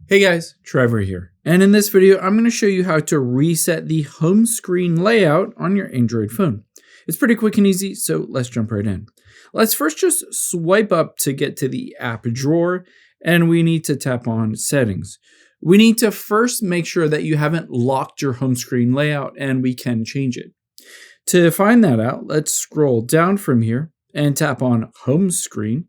Hey guys, Trevor here, and in this video I'm going to show you how to reset the home screen layout on your Android phone. It's pretty quick and easy, so let's jump right in. Let's first just swipe up to get to the app drawer, and we need to tap on settings. We need to first make sure that you haven't locked your home screen layout and we can change it. To find that out, let's scroll down from here and tap on home screen.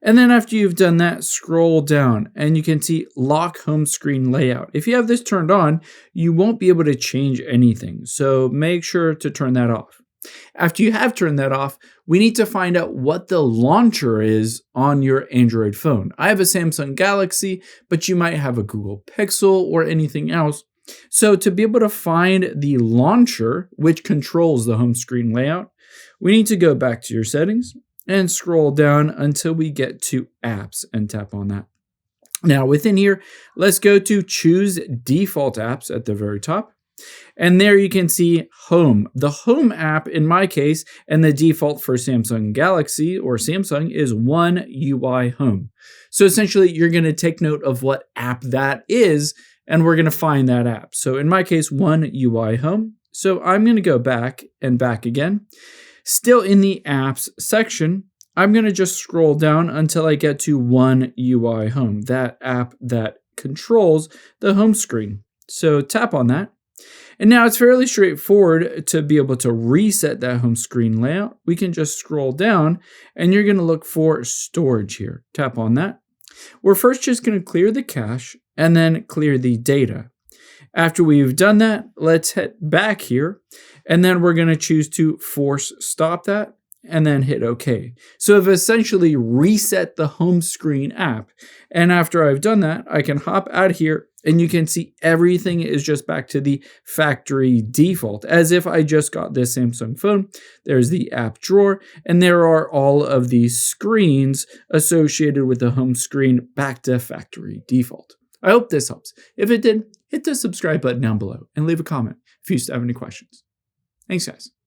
And then after you've done that, scroll down and you can see lock home screen layout. If you have this turned on, you won't be able to change anything. So make sure to turn that off. After you have turned that off, we need to find out what the launcher is on your Android phone. I have a Samsung Galaxy, but you might have a Google Pixel or anything else. So to be able to find the launcher, which controls the home screen layout, we need to go back to your settings and scroll down until we get to apps and tap on that. Now within here, let's go to choose default apps at the very top. And there you can see home. The home app in my case and the default for Samsung Galaxy or Samsung is One UI Home. So essentially you're going to take note of what app that is and we're going to find that app. So in my case, One UI Home. So I'm going to go back and back again. Still in the apps section, I'm going to just scroll down until I get to One UI Home, that app that controls the home screen. So tap on that. And now it's fairly straightforward to be able to reset that home screen layout. We can just scroll down and you're going to look for storage here. Tap on that. We're first just going to clear the cache and then clear the data. After we've done that, let's head back here, and then we're going to choose to force stop that, and then hit OK. So I've essentially reset the home screen app, and after I've done that, I can hop out of here, and you can see everything is just back to the factory default, as if I just got this Samsung phone. There's the app drawer, and there are all of these screens associated with the home screen back to factory default. I hope this helps. If it did, hit the subscribe button down below and leave a comment if you still have any questions. Thanks, guys.